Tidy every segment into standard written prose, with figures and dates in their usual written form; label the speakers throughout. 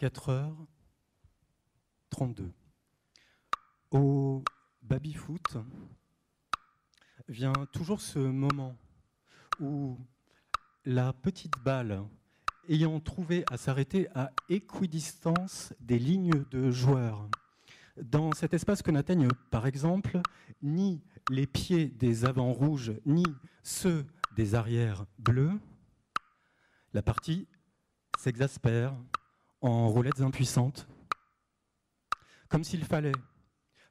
Speaker 1: 4h32. Au baby-foot vient toujours ce moment où la petite balle, ayant trouvé à s'arrêter à équidistance des lignes de joueurs, dans cet espace que n'atteignent par exemple ni les pieds des avants rouges ni ceux des arrières bleus, la partie s'exaspère en roulettes impuissantes, comme s'il fallait,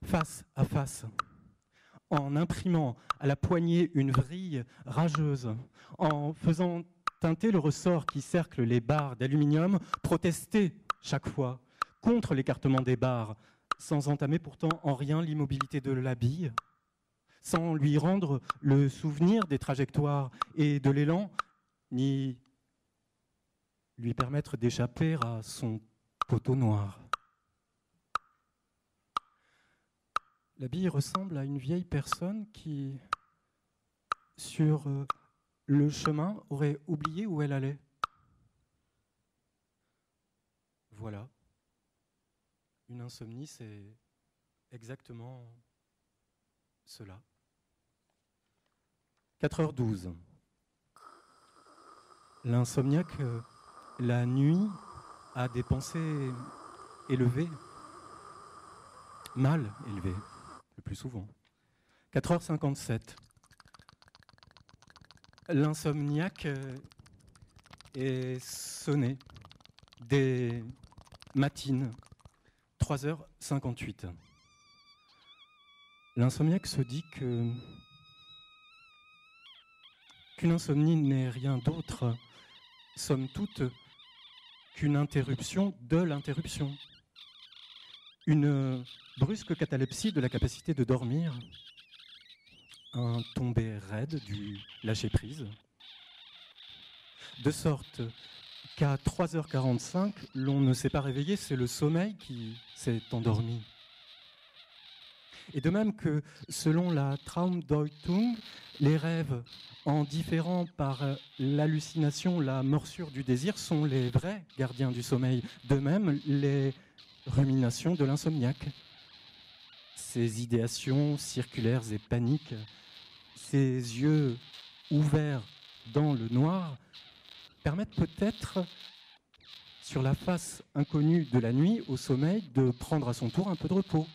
Speaker 1: face à face, en imprimant à la poignée une vrille rageuse, en faisant teinter le ressort qui cercle les barres d'aluminium, protester chaque fois contre l'écartement des barres, sans entamer pourtant en rien l'immobilité de la bille, sans lui rendre le souvenir des trajectoires et de l'élan, ni lui permettre d'échapper à son poteau noir. La bille ressemble à une vieille personne qui, sur le chemin, aurait oublié où elle allait. Voilà. Une insomnie, c'est exactement cela. 4h12. L'insomniaque, la nuit, a des pensées élevées, mal élevées, le plus souvent. 4h57. L'insomniaque est sonné des matines. 3h58. L'insomniaque se dit qu'une insomnie n'est rien d'autre, somme toute, qu'une interruption de l'interruption. Une brusque catalepsie de la capacité de dormir, un tombé raide du lâcher-prise, de sorte qu'à 3h45, l'on ne s'est pas réveillé, c'est le sommeil qui s'est endormi. Et de même que, selon la Traumdeutung, les rêves, en différant par l'hallucination, la morsure du désir, sont les vrais gardiens du sommeil. De même, les ruminations de l'insomniaque. Ces idéations circulaires et paniques, ces yeux ouverts dans le noir, permettent peut-être, sur la face inconnue de la nuit, au sommeil, de prendre à son tour un peu de repos.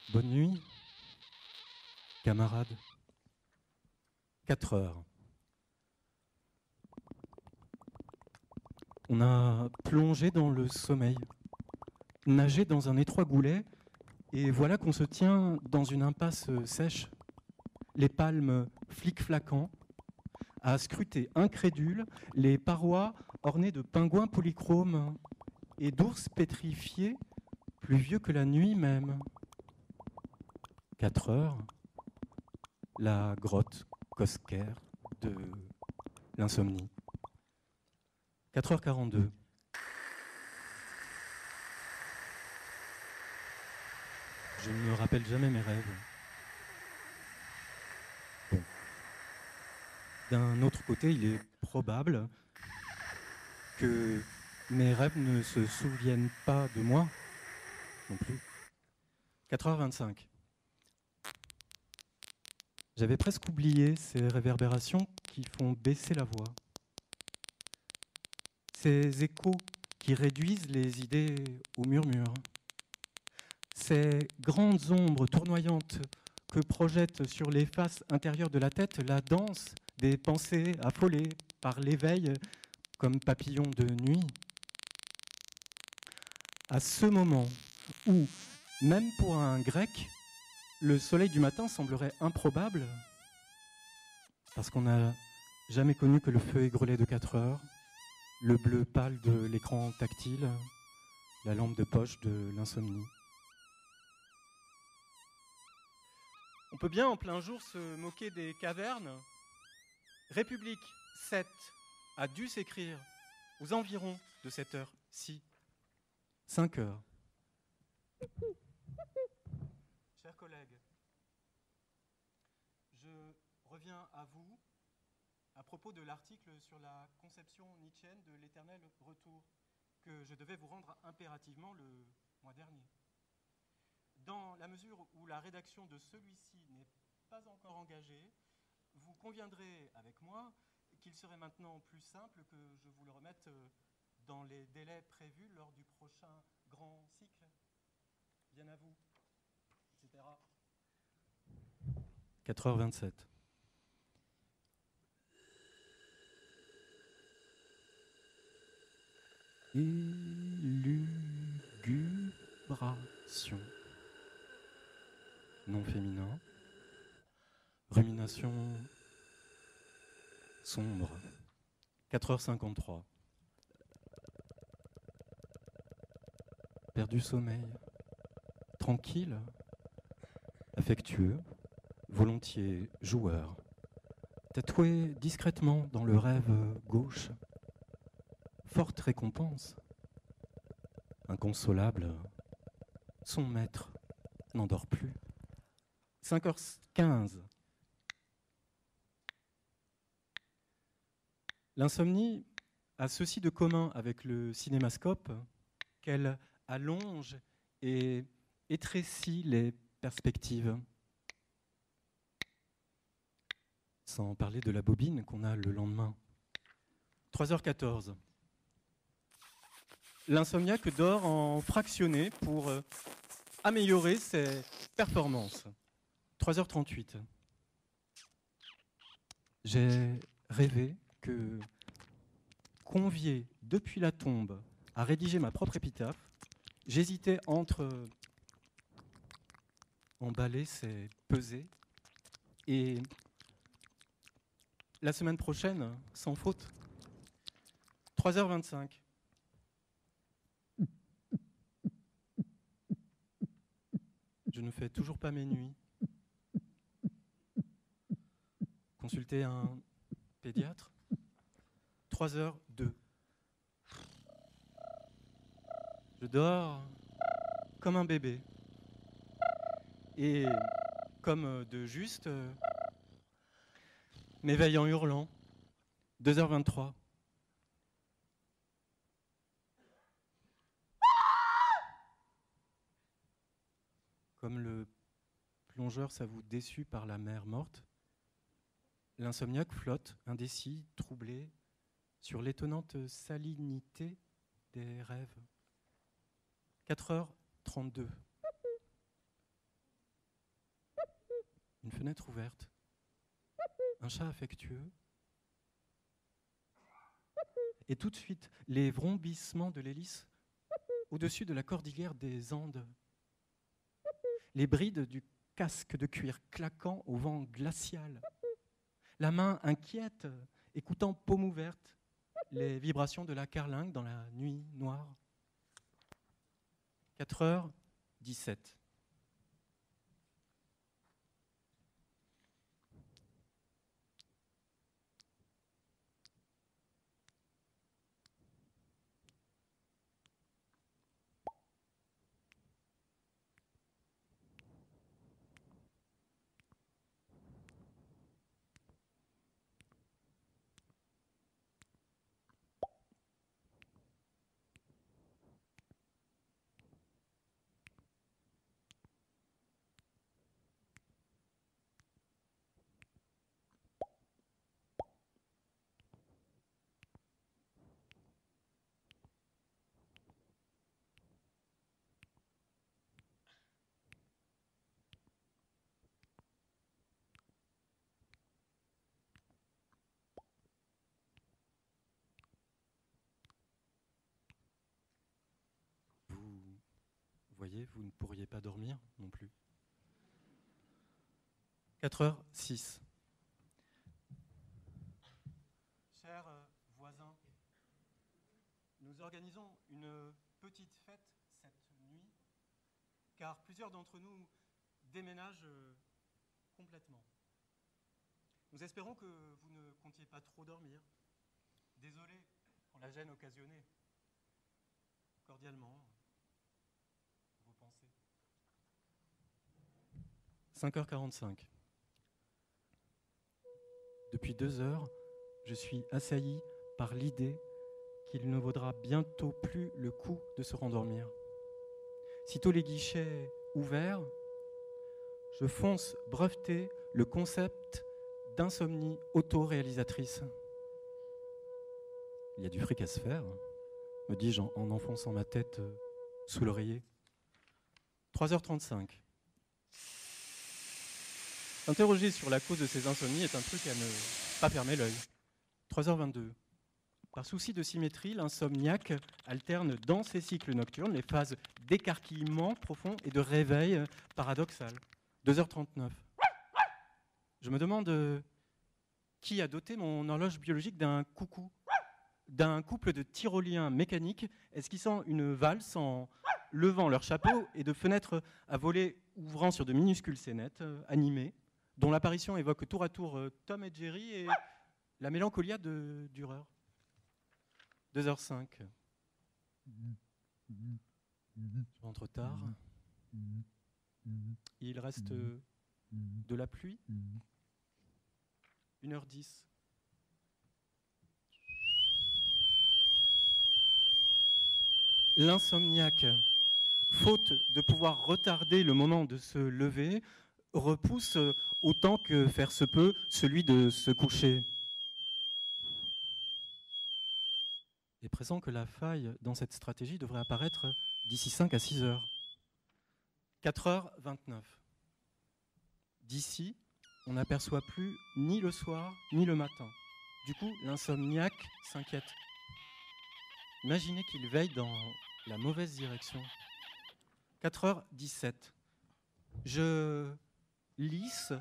Speaker 1: Bonne nuit, camarades. 4h. On a plongé dans le sommeil, nagé dans un étroit goulet, et voilà qu'on se tient dans une impasse sèche, les palmes flic-flaquant, à scruter incrédule les parois ornées de pingouins polychromes et d'ours pétrifiés, plus vieux que la nuit même. 4h, la grotte Cosquer de l'insomnie. 4h42. Je ne me rappelle jamais mes rêves. Bon. D'un autre côté, il est probable que mes rêves ne se souviennent pas de moi non plus. 4h25. J'avais presque oublié ces réverbérations qui font baisser la voix. Ces échos qui réduisent les idées au murmure. Ces grandes ombres tournoyantes que projette sur les faces intérieures de la tête la danse des pensées affolées par l'éveil comme papillons de nuit. À ce moment où, même pour un grec, le soleil du matin semblerait improbable, parce qu'on n'a jamais connu que le feu égrelet de 4 heures, le bleu pâle de l'écran tactile, la lampe de poche de l'insomnie. On peut bien en plein jour se moquer des cavernes. République 7 a dû s'écrire aux environs de cette heure-ci. 5 heures. Chers collègues, je reviens à vous à propos de l'article sur la conception nietzschéenne de l'éternel retour que je devais vous rendre impérativement le mois dernier. Dans la mesure où la rédaction de celui-ci n'est pas encore engagée, vous conviendrez avec moi qu'il serait maintenant plus simple que je vous le remette dans les délais prévus lors du prochain grand cycle. Bien à vous, etc. 4h27. Élugubration. Nom féminin. Rumination sombre. 4h53. Perdu sommeil. Tranquille. Affectueux. Volontiers joueur. Tatoué discrètement dans le rêve gauche. Forte récompense. Inconsolable. Son maître n'endort plus. 5h15. L'insomnie a ceci de commun avec le cinémascope qu'elle allonge et étrécit les perspectives. Sans parler de la bobine qu'on a le lendemain. 3h14. L'insomniaque dort en fractionné pour améliorer ses performances. 3h38. J'ai rêvé que, convié depuis la tombe à rédiger ma propre épitaphe, j'hésitais entre emballer, c'est peser, et la semaine prochaine, sans faute. 3h25. Je ne fais toujours pas mes nuits. Consulter un pédiatre. 3h02. Je dors comme un bébé. Et comme de juste, m'éveille en hurlant. 2h23. Comme le plongeur s'avoue déçu par la mer morte, l'insomniaque flotte, indécis, troublé, sur l'étonnante salinité des rêves. 4h32. Une fenêtre ouverte. Un chat affectueux. Et tout de suite, les vrombissements de l'hélice au-dessus de la cordillère des Andes. Les brides du casque de cuir claquant au vent glacial. La main inquiète, écoutant paume ouverte, les vibrations de la carlingue dans la nuit noire. 4h17. Vous voyez, vous ne pourriez pas dormir non plus. 4h06. Chers voisins, nous organisons une petite fête cette nuit, car plusieurs d'entre nous déménagent complètement. Nous espérons que vous ne comptiez pas trop dormir. Désolé pour la gêne occasionnée. Cordialement, vos pensées. 5h45. Depuis 2 heures, je suis assailli par l'idée qu'il ne vaudra bientôt plus le coup de se rendormir. Sitôt les guichets ouverts, je fonce breveter le concept d'insomnie auto-réalisatrice. Il y a du fric à se faire, me dis-je en enfonçant ma tête sous l'oreiller. 3h35. S'interroger sur la cause de ces insomnies est un truc à ne pas fermer l'œil. 3h22. Par souci de symétrie, l'insomniaque alterne dans ses cycles nocturnes les phases d'écarquillement profond et de réveil paradoxal. 2h39. Je me demande qui a doté mon horloge biologique d'un coucou, d'un couple de tyroliens mécaniques esquissant une valse en levant leur chapeau et de fenêtres à volets ouvrant sur de minuscules scénettes animées, dont l'apparition évoque tour à tour Tom et Jerry et la mélancolia de Dürer. 2h05. Je rentre tard. Il reste de la pluie. 1h10. L'insomniaque, faute de pouvoir retarder le moment de se lever, repousse autant que faire se peut celui de se coucher. Et pressant que la faille dans cette stratégie devrait apparaître d'ici 5 à 6 heures. 4h29. D'ici, on n'aperçoit plus ni le soir ni le matin. Du coup, l'insomniaque s'inquiète. Imaginez qu'il veille dans la mauvaise direction. 4h17. Je lisse,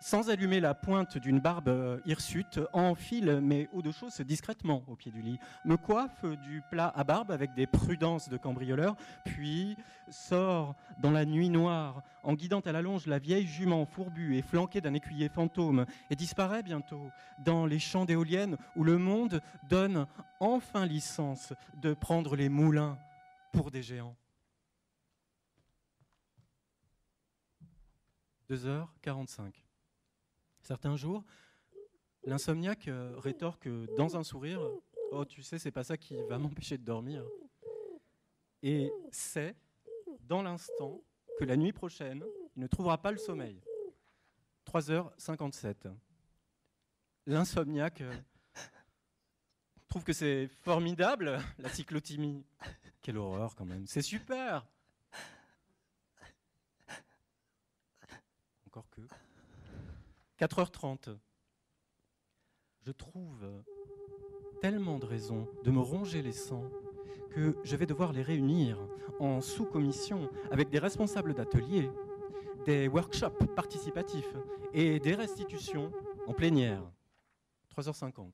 Speaker 1: sans allumer la pointe d'une barbe hirsute, enfile mes hauts de chausses discrètement au pied du lit, me coiffe du plat à barbe avec des prudences de cambrioleur, puis sors dans la nuit noire en guidant à la longe la vieille jument fourbue et flanquée d'un écuyer fantôme et disparaît bientôt dans les champs d'éoliennes où le monde donne enfin licence de prendre les moulins pour des géants. 2h45. Certains jours, l'insomniaque rétorque dans un sourire « Oh, tu sais, c'est pas ça qui va m'empêcher de dormir. » Et c'est, dans l'instant, que la nuit prochaine, il ne trouvera pas le sommeil. 3h57. L'insomniaque trouve que c'est formidable, la cyclothymie. Quelle horreur quand même, c'est super. Encore que. 4h30. Je trouve tellement de raisons de me ronger les sangs que je vais devoir les réunir en sous-commission avec des responsables d'ateliers, des workshops participatifs et des restitutions en plénière. 3h50.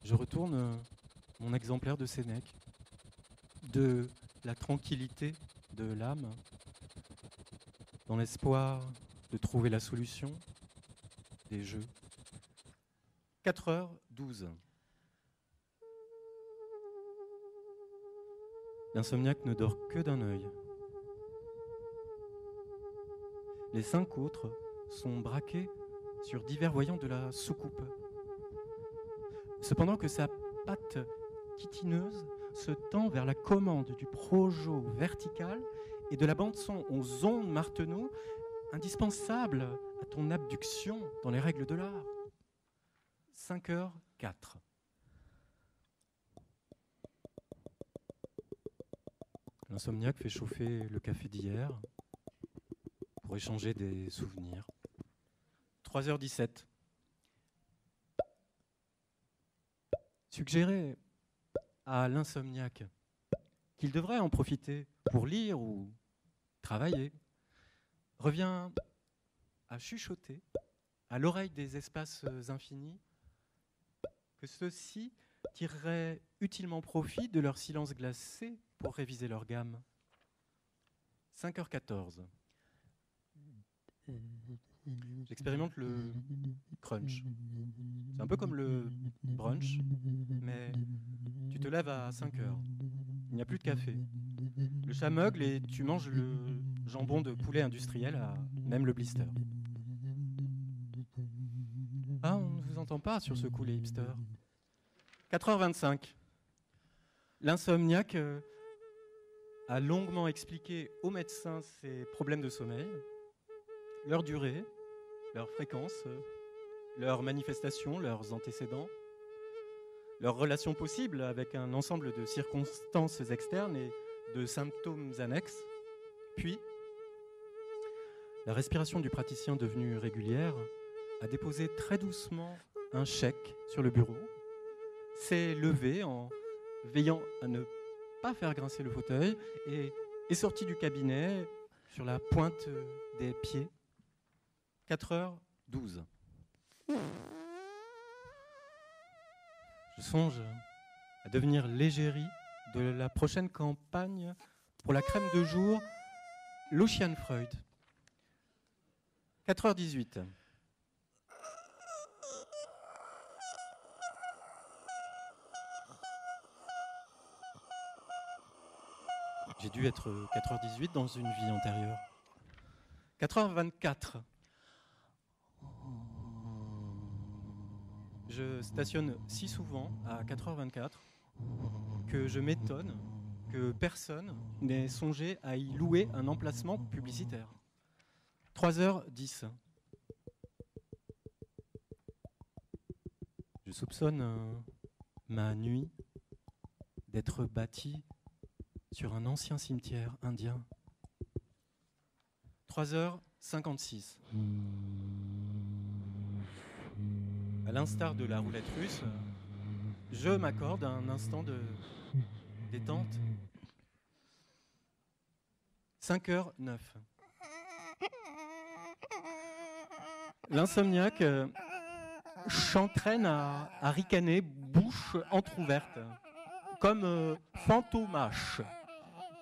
Speaker 1: Je retourne mon exemplaire de Sénèque, de la tranquillité de l'âme, dans l'espoir de trouver la solution des jeux. 4h12. L'insomniaque ne dort que d'un œil. Les 5 autres sont braqués sur divers voyants de la soucoupe. Cependant que sa patte titineuse se tend vers la commande du projo vertical et de la bande-son aux ondes marteneaux, indispensable à ton abduction dans les règles de l'art. 5h04. L'insomniaque fait chauffer le café d'hier pour échanger des souvenirs. 3h17. Suggérer à l'insomniaque qu'il devrait en profiter pour lire ou travailler revient à chuchoter à l'oreille des espaces infinis que ceux-ci tireraient utilement profit de leur silence glacé pour réviser leur gamme. 5h14. J'expérimente le crunch. C'est un peu comme le brunch, mais tu te lèves à 5 heures. Il n'y a plus de café. Le chat meugle et tu manges le jambon de poulet industriel à même le blister. Ah, on ne vous entend pas sur ce coup, les hipsters. 4h25. L'insomniaque a longuement expliqué aux médecins ses problèmes de sommeil, leur durée, leur fréquence, leurs manifestations, leurs antécédents, leurs relations possibles avec un ensemble de circonstances externes et de symptômes annexes. Puis, la respiration du praticien devenue régulière a déposé très doucement un chèque sur le bureau, s'est levé en veillant à ne pas faire grincer le fauteuil et est sorti du cabinet sur la pointe des pieds. 4h12. Je songe à devenir l'égérie de la prochaine campagne pour la crème de jour L'Ocean Freud. 4h18. J'ai dû être 4h18 dans une vie antérieure. 4h24. Je stationne si souvent à 4h24 que je m'étonne que personne n'ait songé à y louer un emplacement publicitaire. 3h10. Je soupçonne ma nuit d'être bâtie sur un ancien cimetière indien. 3h56. À l'instar de la roulette russe, je m'accorde un instant de détente. 5h09. L'insomniaque s'entraîne à ricaner, bouche entrouverte, comme fantomache,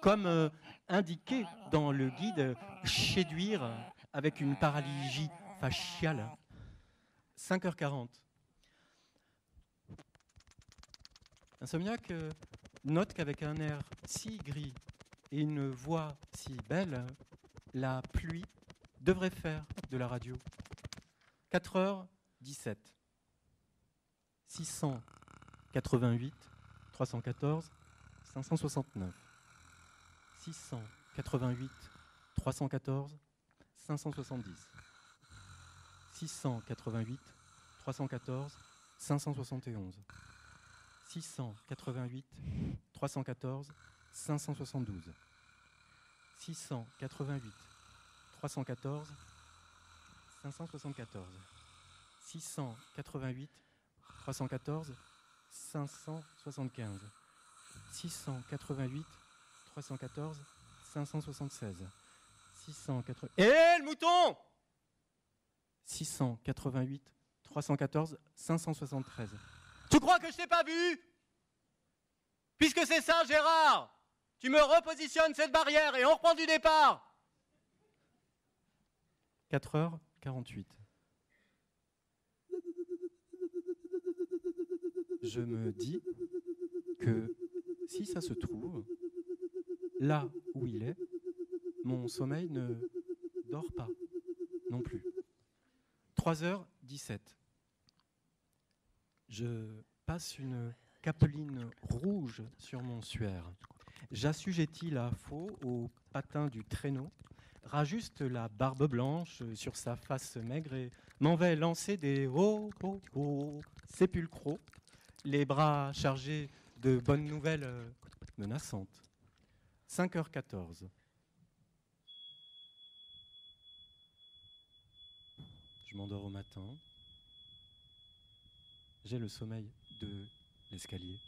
Speaker 1: comme indiqué dans le guide séduire avec une paralysie faciale. 5h40. L'insomniaque note qu'avec un air si gris et une voix si belle, la pluie devrait faire de la radio. 4h17. 688 314 569. 688 314 570. 688 314 571. 688 314 572. 688 314 574. 688 314 575. 688 314 576. 680. Le mouton! 688 314 573. Tu crois que je t'ai pas vu? Puisque c'est ça, Gérard, tu me repositionnes cette barrière et on reprend du départ. 4h48. Je me dis que si ça se trouve, là où il est, mon sommeil ne dort pas non plus. 3h17. Je passe une capeline rouge sur mon suaire. J'assujettis la faux au patin du traîneau, rajuste la barbe blanche sur sa face maigre et m'en vais lancer des oh oh oh sépulcraux, les bras chargés de bonnes nouvelles menaçantes. 5h14. Je m'endors au matin. J'ai le sommeil de l'escalier.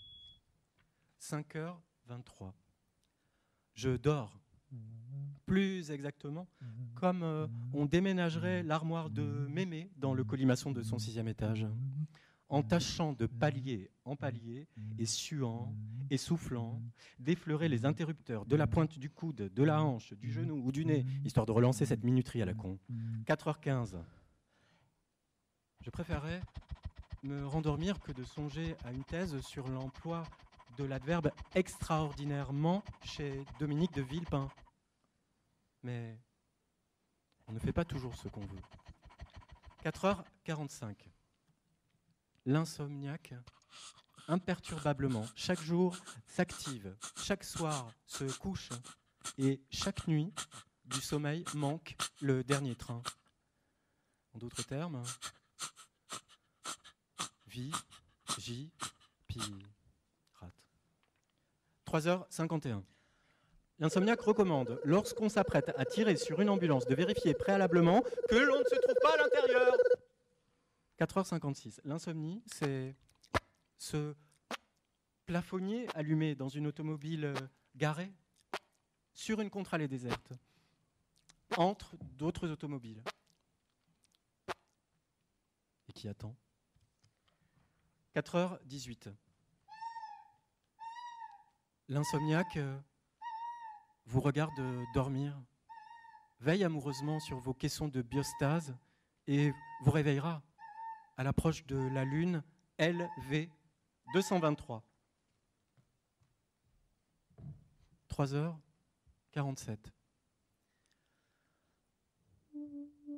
Speaker 1: 5h23. Je dors. Plus exactement, comme on déménagerait l'armoire de Mémé dans le colimaçon de son 6e étage. en tâchant de palier en palier, et suant, et soufflant, d'effleurer les interrupteurs de la pointe du coude, de la hanche, du genou ou du nez, histoire de relancer cette minuterie à la con. 4h15. Je préférerais me rendormir que de songer à une thèse sur l'emploi de l'adverbe extraordinairement chez Dominique de Villepin. Mais on ne fait pas toujours ce qu'on veut. 4h45. L'insomniaque, imperturbablement, chaque jour s'active, chaque soir se couche, et chaque nuit, du sommeil manque le dernier train. En d'autres termes, vie, J, pi, rate. 3h51. L'insomniaque recommande, lorsqu'on s'apprête à tirer sur une ambulance, de vérifier préalablement que l'on ne se trouve pas à l'intérieur. 4h56. L'insomnie, c'est ce plafonnier allumé dans une automobile garée sur une contre-allée déserte, entre d'autres automobiles, et qui attend. 4h18. L'insomniaque vous regarde dormir, veille amoureusement sur vos caissons de biostase et vous réveillera à l'approche de la lune LV 223. 3h47.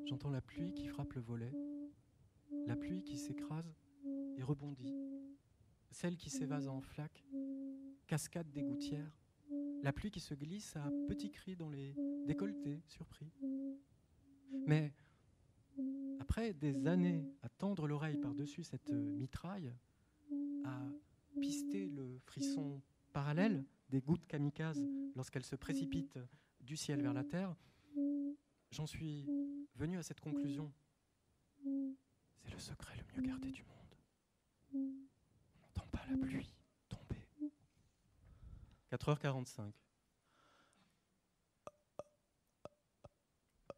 Speaker 1: J'entends la pluie qui frappe le volet, la pluie qui s'écrase et rebondit, celle qui s'évase en flaques, cascade des gouttières, la pluie qui se glisse à petits cris dans les décolletés surpris. Mais après des années à tendre l'oreille par-dessus cette mitraille, à pister le frisson parallèle des gouttes kamikazes lorsqu'elles se précipitent du ciel vers la terre, j'en suis venu à cette conclusion. C'est le secret le mieux gardé du monde. On n'entend pas la pluie tomber. 4h45.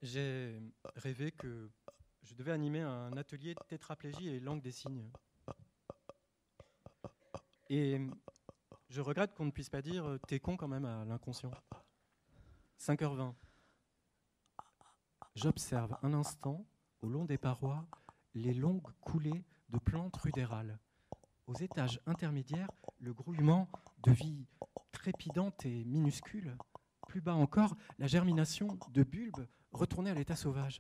Speaker 1: J'ai rêvé que je devais animer un atelier de tétraplégie et langue des signes. Et je regrette qu'on ne puisse pas dire « t'es con quand même » à l'inconscient. 5h20. J'observe un instant, au long des parois, les longues coulées de plantes rudérales. Aux étages intermédiaires, le grouillement de vie trépidante et minuscule. Plus bas encore, la germination de bulbes retournés à l'état sauvage.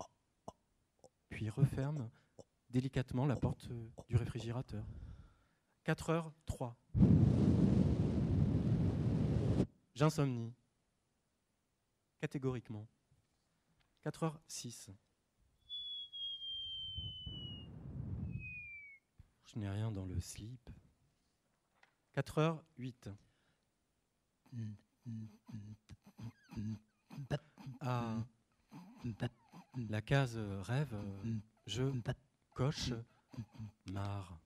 Speaker 1: Puis referme délicatement la porte du réfrigérateur. 4h03. J'insomnie. Catégoriquement. 4h06. Je n'ai rien dans le slip. 4h08. Ah, la case rêve, je coche marre.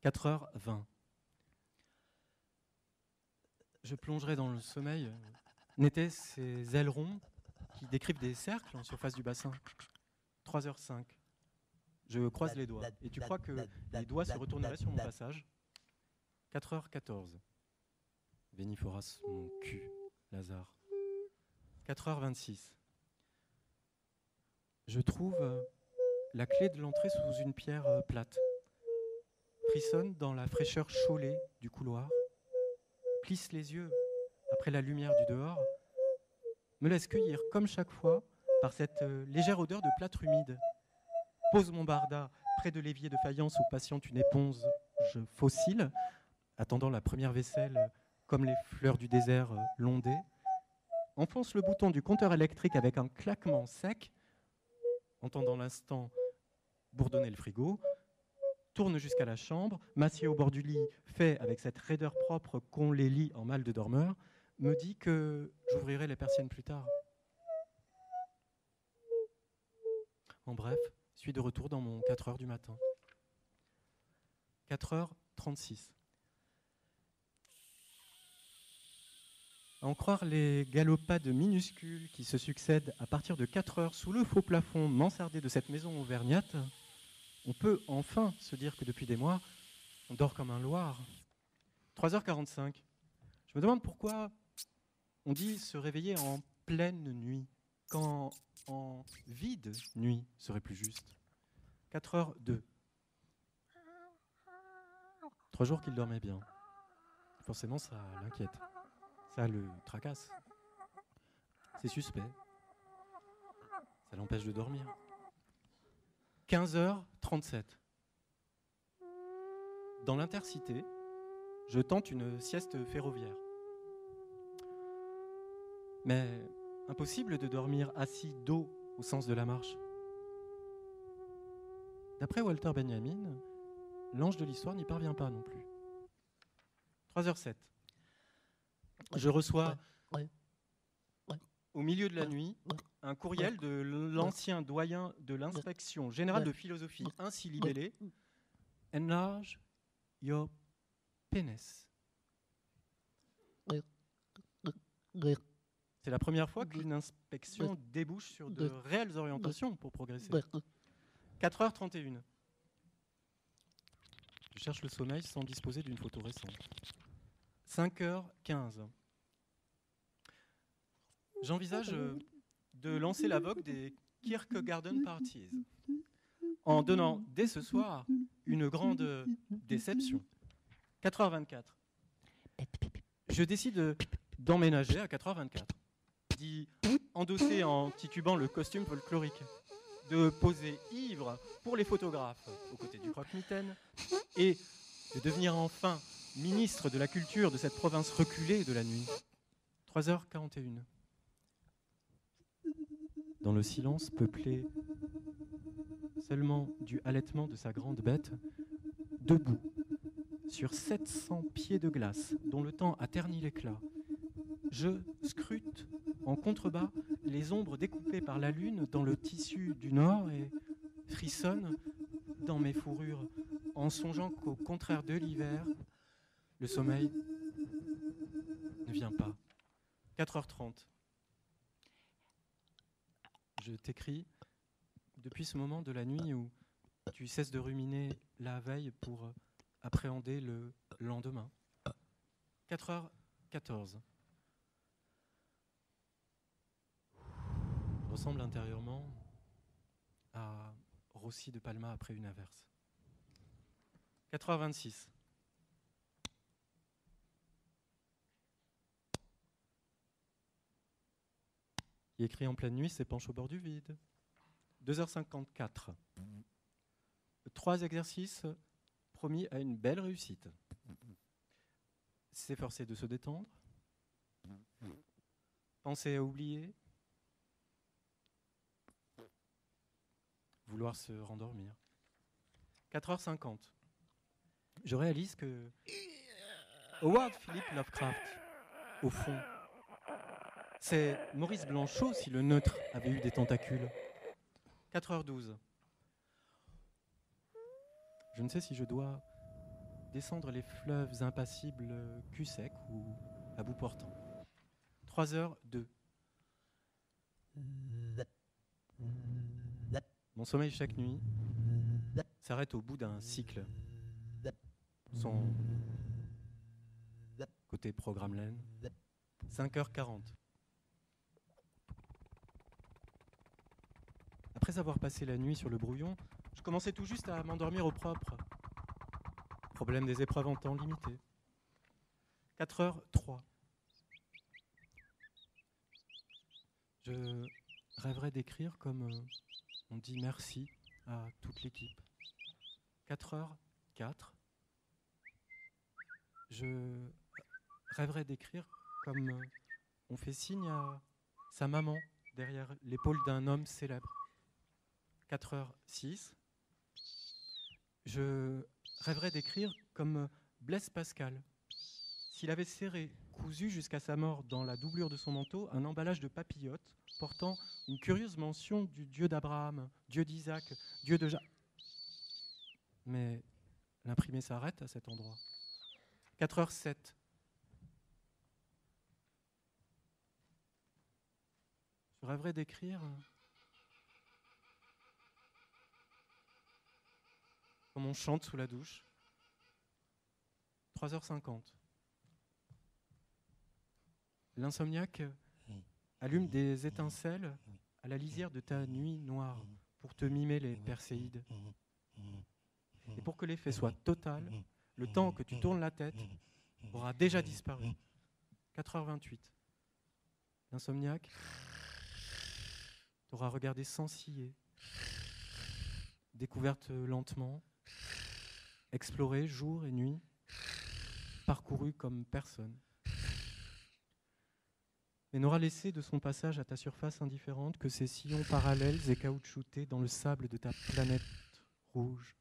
Speaker 1: 4h20. Je plongerai dans le sommeil. N'étaient ces ailerons qui décrivent des cercles en surface du bassin. 3h05. Je croise les doigts. Et tu crois que les doigts se retourneraient sur mon passage? 4h14. Véniphoras, mon cul, Lazare. 4h26. Je trouve la clé de l'entrée sous une pierre plate. Frissonne dans la fraîcheur chaulée du couloir. Plisse les yeux après la lumière du dehors. Me laisse cueillir comme chaque fois par cette légère odeur de plâtre humide. Pose mon barda près de l'évier de faïence où patiente une éponge fossile, attendant la première vaisselle comme les fleurs du désert l'ondaient. Enfonce le bouton du compteur électrique avec un claquement sec, entendant l'instant bourdonner le frigo, tourne jusqu'à la chambre, m'assied au bord du lit, fait avec cette raideur propre qu'ont les lits en mal de dormeur, me dit que j'ouvrirai les persiennes plus tard. En bref, suis de retour dans mon 4h du matin. 4h36. À en croire les galopades minuscules qui se succèdent à partir de 4h sous le faux plafond mansardé de cette maison auvergnate, On peut enfin se dire que depuis des mois, on dort comme un loir. 3h45. Je me demande pourquoi on dit se réveiller en pleine nuit, quand en vide nuit serait plus juste. 4h02. 3 jours qu'il dormait bien. Forcément, ça l'inquiète. Ça le tracasse. C'est suspect. Ça l'empêche de dormir. 15h37. Dans l'intercité, je tente une sieste ferroviaire. Mais impossible de dormir assis dos au sens de la marche. D'après Walter Benjamin, l'ange de l'histoire n'y parvient pas non plus. 3h07. Je reçois, au milieu de la nuit, un courriel de l'ancien doyen de l'inspection générale de philosophie, ainsi libellé « Enlarge your penis ». C'est la première fois qu'une inspection débouche sur de réelles orientations pour progresser. 4h31. Je cherche le sommeil sans disposer d'une photo récente. 5h15. J'envisage de lancer la vogue des Kirkegarden Parties en donnant dès ce soir une grande déception. 4h24. Je décide d'emménager à 4h24, d'y endosser en titubant le costume folklorique, de poser ivre pour les photographes aux côtés du croque-mitaine et de devenir enfin ministre de la culture de cette province reculée de la nuit. 3h41. Dans le silence peuplé seulement du halètement de sa grande bête, debout, sur 700 pieds de glace, dont le temps a terni l'éclat, je scrute en contrebas les ombres découpées par la lune dans le tissu du nord et frissonne dans mes fourrures en songeant qu'au contraire de l'hiver, le sommeil ne vient pas. 4h30. Je t'écris depuis ce moment de la nuit où tu cesses de ruminer la veille pour appréhender le lendemain. 4h14. Je ressemble intérieurement à Rossi de Palma après une averse. 4h26. Qui écrit en pleine nuit s'épanche au bord du vide. 2h54. 3 exercices promis à une belle réussite. S'efforcer de se détendre. Penser à oublier. Vouloir se rendormir. 4h50. Je réalise que Howard Philip Lovecraft, au fond, c'est Maurice Blanchot si le neutre avait eu des tentacules. 4h12. Je ne sais si je dois descendre les fleuves impassibles cul sec ou à bout portant. 3h02. Mon sommeil chaque nuit s'arrête au bout d'un cycle. Son côté programme laine. 5h40. Après avoir passé la nuit sur le brouillon, je commençais tout juste à m'endormir au propre. Problème des épreuves en temps limité. 4h03. Je rêverais d'écrire comme on dit merci à toute l'équipe. 4h04. Je rêverais d'écrire comme on fait signe à sa maman derrière l'épaule d'un homme célèbre. 4h06. Je rêverais d'écrire comme Blaise Pascal. S'il avait serré, cousu jusqu'à sa mort dans la doublure de son manteau, un emballage de papillotes portant une curieuse mention du Dieu d'Abraham, Dieu d'Isaac, Dieu de Jacques. Mais l'imprimé s'arrête à cet endroit. 4h07. Je rêverais d'écrire comme on chante sous la douche. 3h50. L'insomniaque allume des étincelles à la lisière de ta nuit noire pour te mimer les perséides. Et pour que l'effet soit total, le temps que tu tournes la tête aura déjà disparu. 4h28. L'insomniaque t'aura regardé sans ciller, découverte lentement, explorée jour et nuit, parcourue comme personne, mais n'aura laissé de son passage à ta surface indifférente que ces sillons parallèles et caoutchoutés dans le sable de ta planète rouge.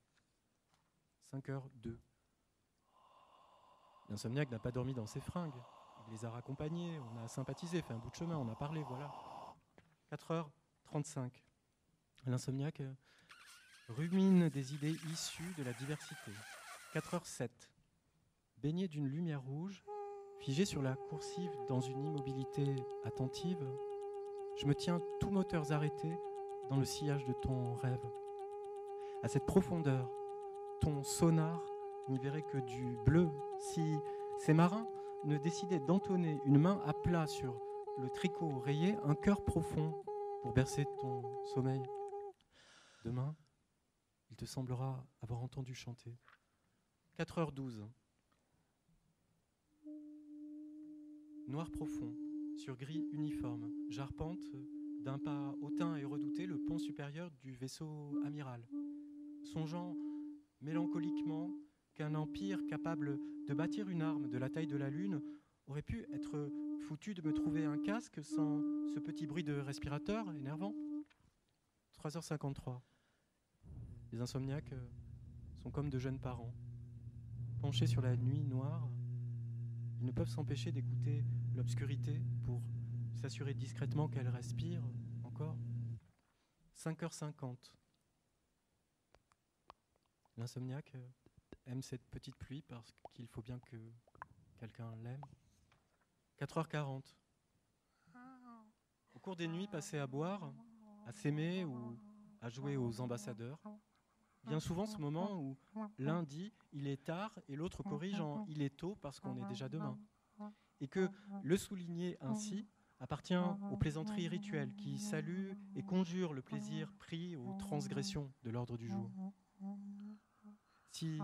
Speaker 1: 5h02. L'insomniaque n'a pas dormi dans ses fringues. Il les a raccompagnés, on a sympathisé, fait un bout de chemin, on a parlé, voilà. 4h35. L'insomniaque rumine des idées issues de la diversité. 4h07. Baigné d'une lumière rouge, figé sur la coursive dans une immobilité attentive, je me tiens tous moteurs arrêtés dans le sillage de ton rêve. À cette profondeur, ton sonar n'y verrait que du bleu. Si ces marins ne décidaient d'entonner une main à plat sur le tricot rayé, un cœur profond pour bercer ton sommeil. Demain, il te semblera avoir entendu chanter. 4h12. Noir profond, sur gris uniforme, j'arpente d'un pas hautain et redouté le pont supérieur du vaisseau amiral, songeant mélancoliquement qu'un empire capable de bâtir une arme de la taille de la Lune aurait pu être foutu de me trouver un casque sans ce petit bruit de respirateur énervant. 3h53. Les insomniaques sont comme de jeunes parents. Penchés sur la nuit noire, ils ne peuvent s'empêcher d'écouter l'obscurité pour s'assurer discrètement qu'elle respire encore. 5h50. L'insomniaque aime cette petite pluie parce qu'il faut bien que quelqu'un l'aime. 4h40. Au cours des nuits passées à boire, à s'aimer ou à jouer aux ambassadeurs, vient souvent ce moment où l'un dit « il est tard » et l'autre corrige en « il est tôt » parce qu'on est déjà demain. Et que le souligner ainsi appartient aux plaisanteries rituelles qui saluent et conjurent le plaisir pris aux transgressions de l'ordre du jour. Si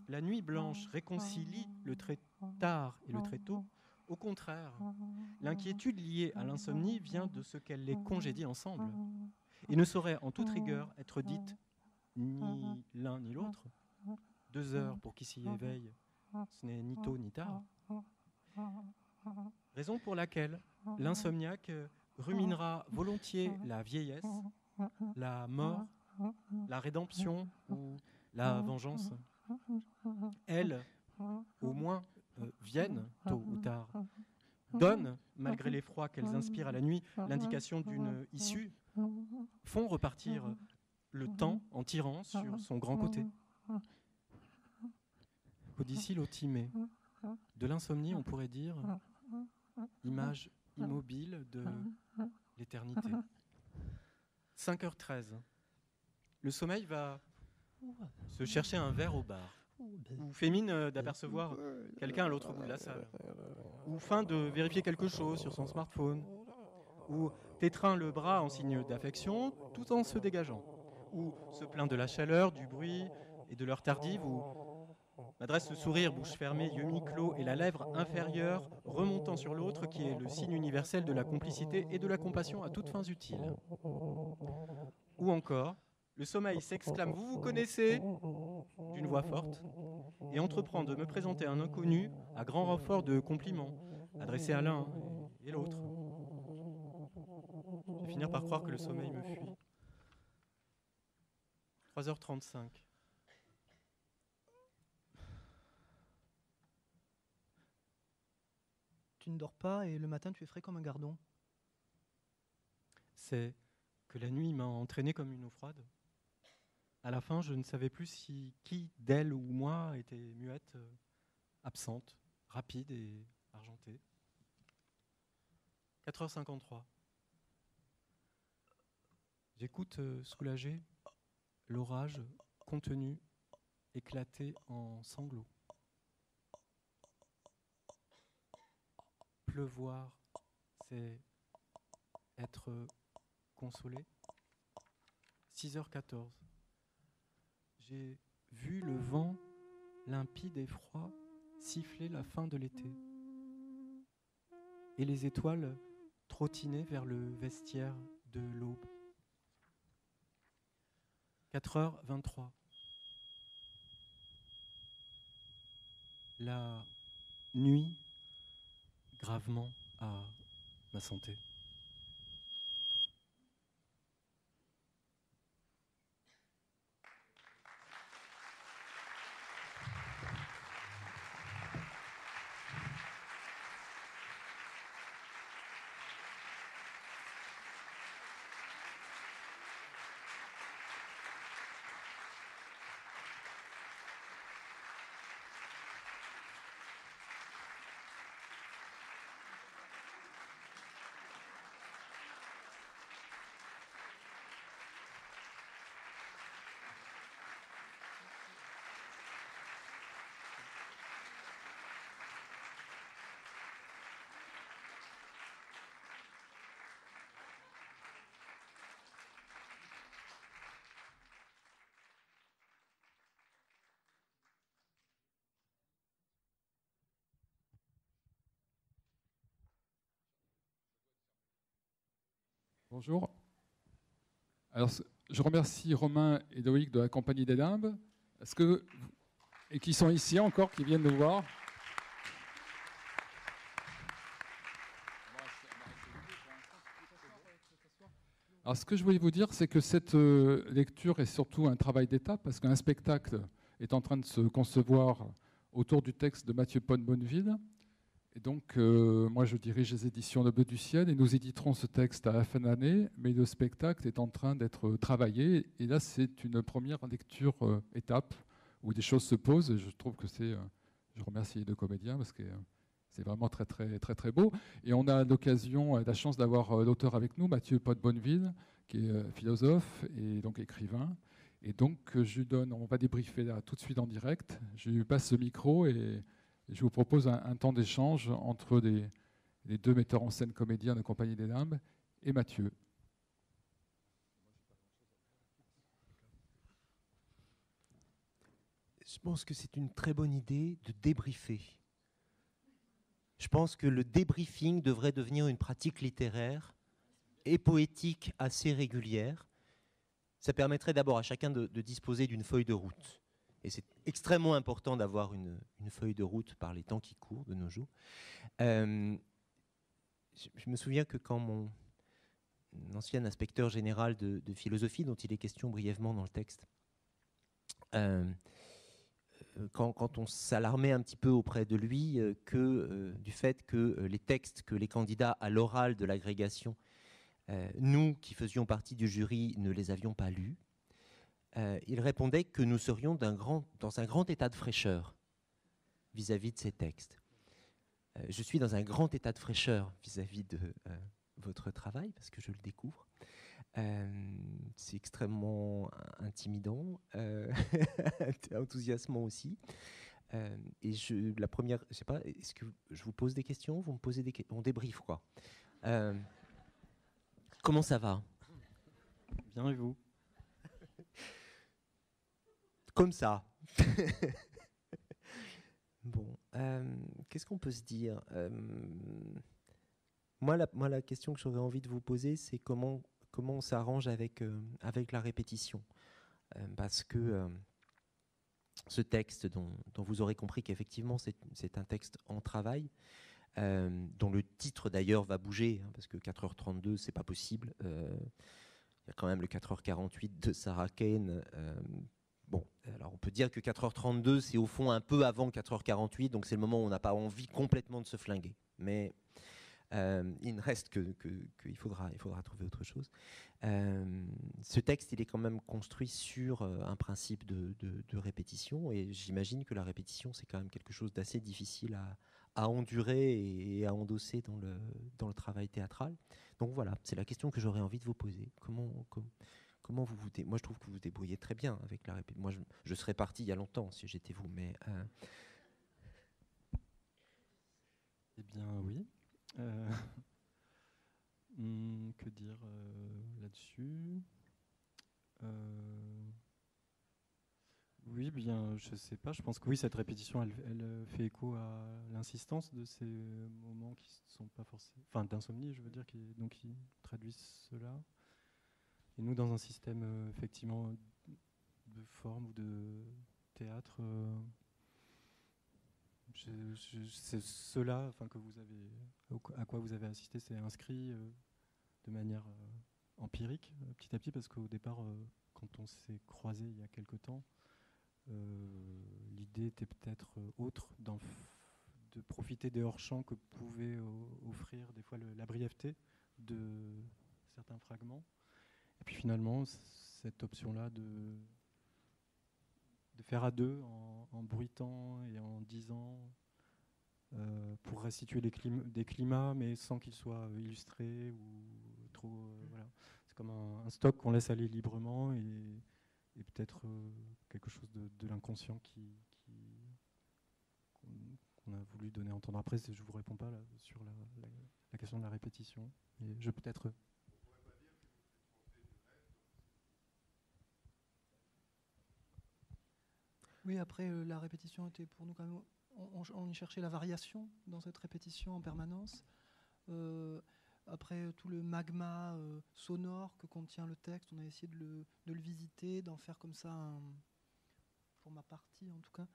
Speaker 1: la nuit blanche réconcilie le très tard et le très tôt, au contraire, l'inquiétude liée à l'insomnie vient de ce qu'elle les congédie ensemble et ne saurait en toute rigueur être dite ni l'un ni l'autre. 2 heures pour qui s'y éveille, ce n'est ni tôt ni tard. Raison pour laquelle l'insomniaque ruminera volontiers la vieillesse, la mort, la rédemption ou la vengeance. Elles, au moins, viennent tôt ou tard, donnent, malgré l'effroi qu'elles inspirent à la nuit, l'indication d'une issue, font repartir le temps en tirant sur son grand côté. Codicille otimée. De l'insomnie, on pourrait dire image immobile de l'éternité. 5h13. Le sommeil va se chercher un verre au bar, ou fait mine d'apercevoir quelqu'un à l'autre bout de la salle, ou feint de vérifier quelque chose sur son smartphone, ou t'étreint le bras en signe d'affection tout en se dégageant, ou se plaint de la chaleur, du bruit et de l'heure tardive, ou m'adresse le sourire, bouche fermée, yeux mi-clos et la lèvre inférieure remontant sur l'autre qui est le signe universel de la complicité et de la compassion à toutes fins utiles. Ou encore, le sommeil s'exclame « Vous vous connaissez ?» d'une voix forte et entreprend de me présenter un inconnu à grand renfort de compliments adressés à l'un et l'autre. Je vais finir par croire que le sommeil me fuit. 3h35.
Speaker 2: Tu ne dors pas et le matin tu es frais comme un gardon.
Speaker 1: C'est que la nuit m'a entraîné comme une eau froide. À la fin, je ne savais plus si qui d'elle ou moi était muette, absente, rapide et argentée. 4h53. J'écoute soulagé l'orage contenu éclater en sanglots. Pleuvoir, c'est être consolé. 6h14. J'ai vu le vent limpide et froid siffler la fin de l'été. Et les étoiles trottinaient vers le vestiaire de l'aube. 4h23. La nuit, gravement à ma santé.
Speaker 3: Bonjour. Alors, je remercie Romain et Loïc de la Compagnie des Limbes. Et qui sont ici encore, qui viennent nous voir. Alors, ce que je voulais vous dire, c'est que cette lecture est surtout un travail d'étape, parce qu'un spectacle est en train de se concevoir autour du texte de Mathieu Pont-Bonneville. Et donc, moi, je dirige les éditions Le Bleu du Ciel et nous éditerons ce texte à la fin de l'année, mais le spectacle est en train d'être travaillé. Et là, c'est une première lecture étape où des choses se posent. Et je trouve que je remercie les deux comédiens parce que c'est vraiment très, très, très, très beau. Et on a l'occasion, la chance d'avoir l'auteur avec nous, Mathieu Pont-Bonneville, qui est philosophe et donc écrivain. Et donc, on va débriefer là tout de suite en direct. Je lui passe ce micro et je vous propose un temps d'échange entre les deux metteurs en scène comédiens de Compagnie des Limbes et Mathieu.
Speaker 4: Je pense que c'est une très bonne idée de débriefer. Je pense que le débriefing devrait devenir une pratique littéraire et poétique assez régulière. Ça permettrait d'abord à chacun de disposer d'une feuille de route. Et c'est extrêmement important d'avoir une feuille de route par les temps qui courent de nos jours. Je me souviens que quand mon ancien inspecteur général de philosophie, dont il est question brièvement dans le texte, quand on s'alarmait un petit peu auprès de lui du fait que les textes que les candidats à l'oral de l'agrégation, nous qui faisions partie du jury, ne les avions pas lus, il répondait que nous serions dans un grand état de fraîcheur vis-à-vis de ces textes. Je suis dans un grand état de fraîcheur vis-à-vis de votre travail, parce que je le découvre. C'est extrêmement intimidant, enthousiasmant aussi. Et la première, je sais pas, est-ce que je vous pose des questions? Vous me posez des questions? On débriefe, quoi. Comment ça va?
Speaker 1: Bien et vous?
Speaker 4: Comme ça. Bon, qu'est-ce qu'on peut se dire? Moi, la question que j'aurais envie de vous poser, c'est comment on s'arrange avec la répétition. Parce que ce texte, dont vous aurez compris qu'effectivement c'est un texte en travail, dont le titre d'ailleurs va bouger, parce que 4h32, c'est pas possible. Il y a quand même le 4h48 de Sarah Kane. Bon, alors on peut dire que 4h32, c'est au fond un peu avant 4h48, donc c'est le moment où on n'a pas envie complètement de se flinguer. Mais il ne reste qu'il faudra trouver autre chose. Ce texte, il est quand même construit sur un principe de répétition, et j'imagine que la répétition, c'est quand même quelque chose d'assez difficile à endurer et à endosser dans le travail théâtral. Donc voilà, c'est la question que j'aurais envie de vous poser. Comment comment moi je trouve que vous vous débrouillez très bien avec la répétition. Moi je serais parti il y a longtemps si j'étais vous, mais
Speaker 1: Eh bien oui. Que dire là-dessus? Oui, bien, je sais pas. Je pense que oui, cette répétition, elle fait écho à l'insistance de ces moments qui ne sont pas forcément, enfin, d'insomnie, je veux dire, qui traduisent cela. Et nous, dans un système effectivement de forme ou de théâtre, c'est cela, enfin, à quoi vous avez assisté, c'est inscrit de manière empirique, petit à petit, parce qu'au départ, quand on s'est croisés il y a quelque temps, l'idée était peut-être autre, de profiter des hors-champs que pouvait offrir des fois la brièveté de certains fragments. Et puis finalement, cette option-là de faire à deux en bruitant et en disant pour restituer des climats, mais sans qu'ils soient illustrés ou trop. Voilà. C'est comme un stock qu'on laisse aller librement et peut-être quelque chose de l'inconscient qu'on a voulu donner à entendre. Après, je ne vous réponds pas là, sur la question de la répétition. Et je peut-être.
Speaker 2: Oui, après, la répétition était pour nous quand même. On y cherchait la variation dans cette répétition en permanence. Après tout le magma sonore que contient le texte, on a essayé de le visiter, d'en faire comme ça, pour ma partie en tout cas,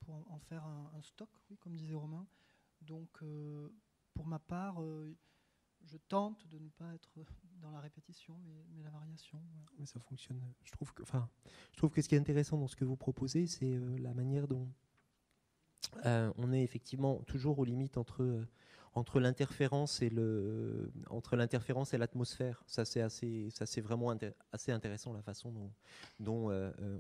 Speaker 2: pour en faire un stock, oui, comme disait Romain. Donc, pour ma part, je tente de ne pas être dans la répétition, mais la variation. Voilà.
Speaker 4: Mais ça fonctionne. Je trouve que ce qui est intéressant dans ce que vous proposez, c'est la manière dont on est effectivement toujours aux limites entre l'interférence et l'atmosphère. Ça c'est vraiment assez intéressant, la façon dont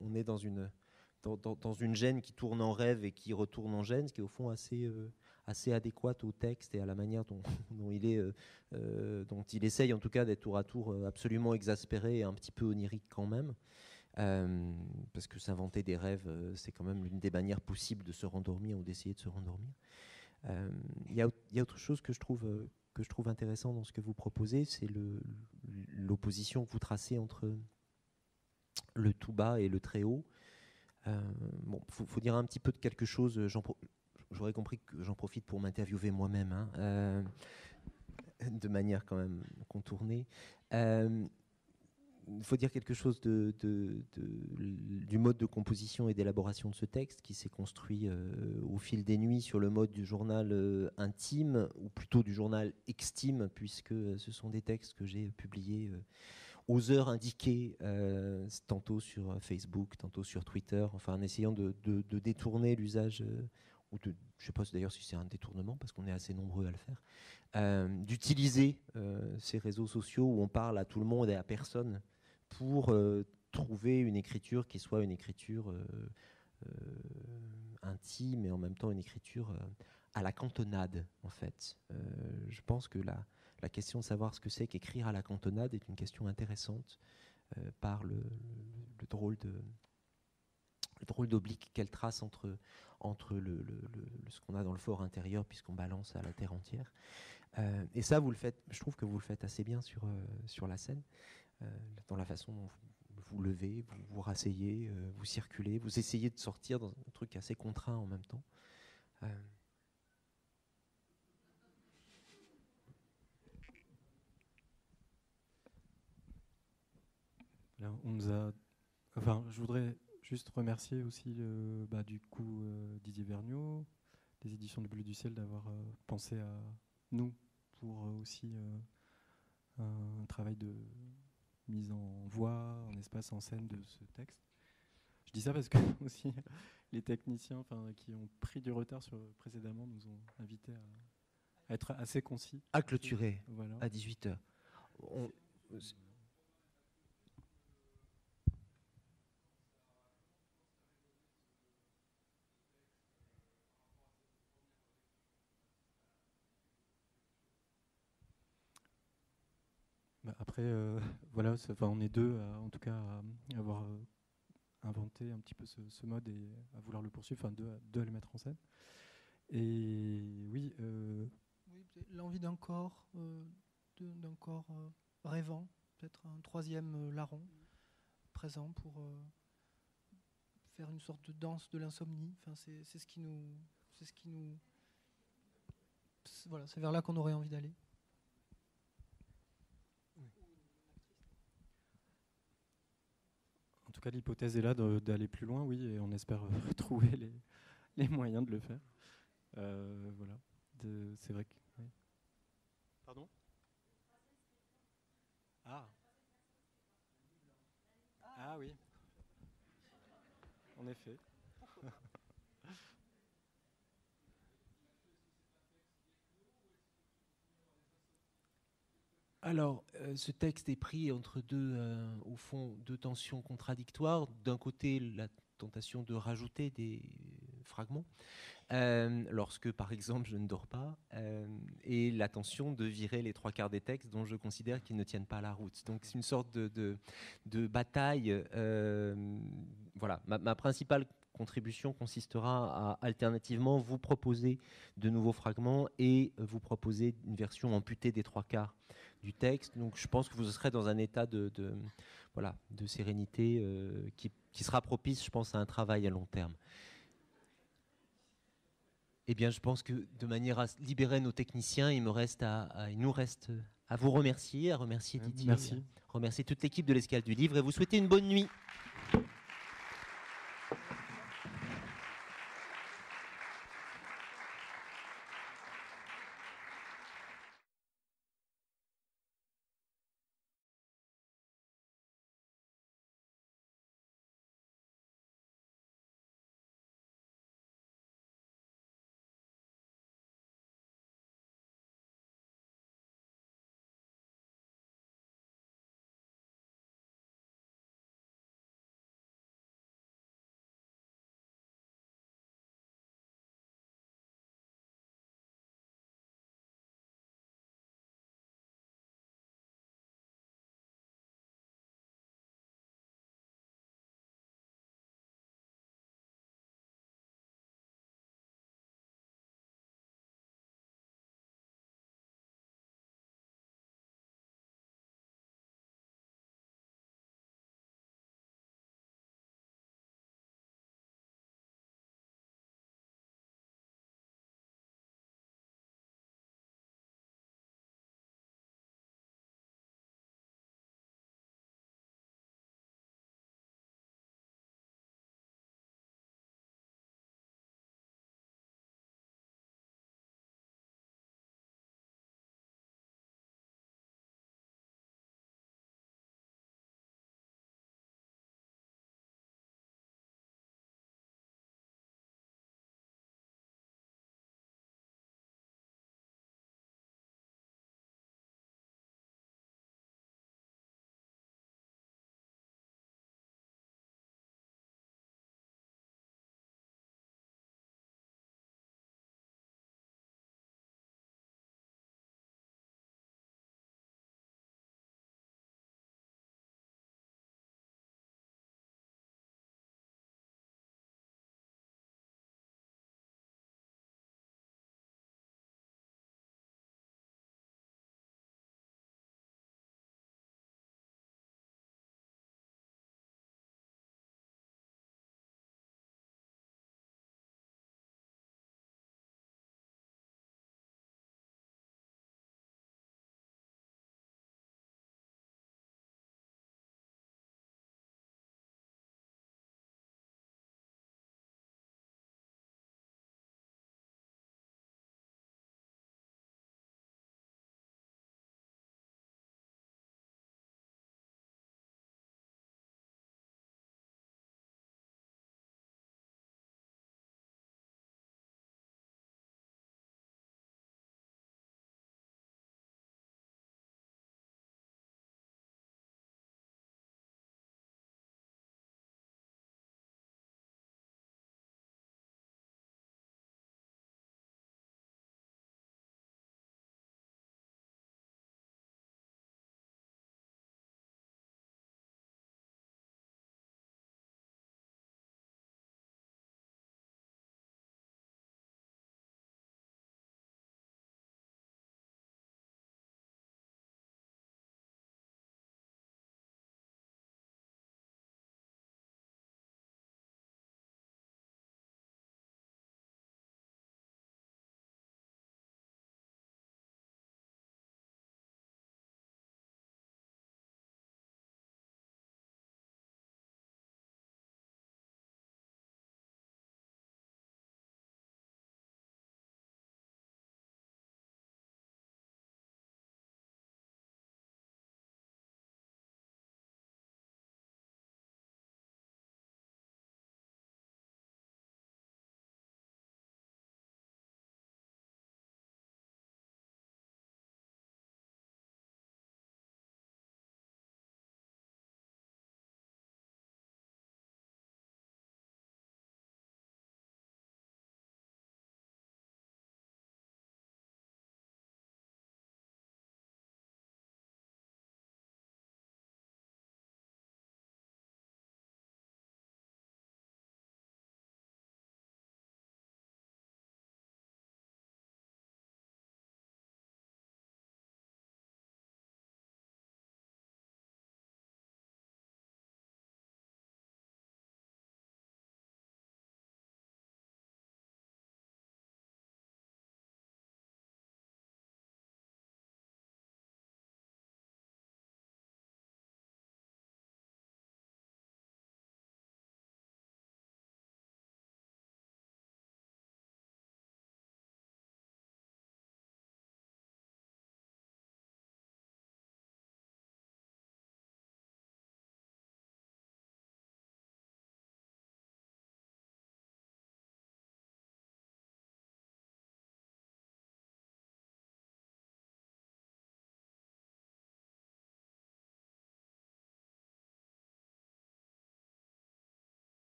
Speaker 4: on est dans une gêne qui tourne en rêve et qui retourne en gêne, ce qui est au fond assez adéquate au texte et à la manière dont il essaye en tout cas d'être tour à tour absolument exaspéré et un petit peu onirique quand même. Parce que s'inventer des rêves, c'est quand même l'une des manières possibles de se rendormir ou d'essayer de se rendormir. Il y a autre chose que je trouve intéressant dans ce que vous proposez, c'est l'opposition que vous tracez entre le tout bas et le très haut. Faut dire un petit peu de quelque chose. J'aurais compris que j'en profite pour m'interviewer moi-même, hein, de manière quand même contournée. Il faut dire quelque chose du mode de composition et d'élaboration de ce texte qui s'est construit au fil des nuits sur le mode du journal intime, ou plutôt du journal extime, puisque ce sont des textes que j'ai publiés aux heures indiquées, tantôt sur Facebook, tantôt sur Twitter, enfin en essayant de détourner l'usage, je ne sais pas d'ailleurs si c'est un détournement, parce qu'on est assez nombreux à le faire, d'utiliser ces réseaux sociaux où on parle à tout le monde et à personne pour trouver une écriture qui soit une écriture intime et en même temps une écriture à la cantonade, en fait. Je pense que la question de savoir ce que c'est qu'écrire à la cantonade est une question intéressante par le drôle d'oblique qu'elle trace entre ce qu'on a dans le fort intérieur, puisqu'on balance à la terre entière. Et ça, je trouve que vous le faites assez bien sur la scène, dans la façon dont vous levez, vous rasseyez, vous circulez, vous essayez de sortir dans un truc assez contraint en même temps.
Speaker 1: Là, je voudrais juste remercier aussi du coup Didier Vergniaud, les éditions du Bleu du Ciel, d'avoir pensé à nous pour aussi un travail de mise en voix, en espace, en scène de ce texte. Je dis ça parce que aussi les techniciens qui ont pris du retard précédemment nous ont invités à être assez concis.
Speaker 4: À clôturer,
Speaker 1: voilà.
Speaker 4: à 18h.
Speaker 1: Après, voilà, on est deux, en tout cas, à avoir inventé un petit peu ce mode et à vouloir le poursuivre, enfin deux à le mettre en scène. Et oui.
Speaker 2: Oui, l'envie d'un corps, rêvant, peut-être un troisième larron présent pour faire une sorte de danse de l'insomnie. Enfin, c'est ce qui nous, voilà, c'est vers là qu'on aurait envie d'aller.
Speaker 1: En tout cas, l'hypothèse est là d'aller plus loin, oui, et on espère trouver les moyens de le faire. Voilà, c'est vrai que. Oui. Pardon ? Ah oui. En effet.
Speaker 4: Alors, ce texte est pris entre au fond, deux tensions contradictoires. D'un côté, la tentation de rajouter des fragments, lorsque, par exemple, je ne dors pas, et la tentation de virer les trois quarts des textes dont je considère qu'ils ne tiennent pas la route. Donc, c'est une sorte de bataille. Voilà, ma principale contribution consistera à alternativement vous proposer de nouveaux fragments et vous proposer une version amputée des trois quarts du texte. Donc je pense que vous serez dans un état de sérénité qui sera propice, je pense, à un travail à long terme. Eh bien, je pense que de manière à libérer nos techniciens, il nous reste à vous remercier, à remercier Didier,
Speaker 1: Merci.
Speaker 4: à remercier toute l'équipe de l'Escale du Livre et vous souhaiter une bonne nuit.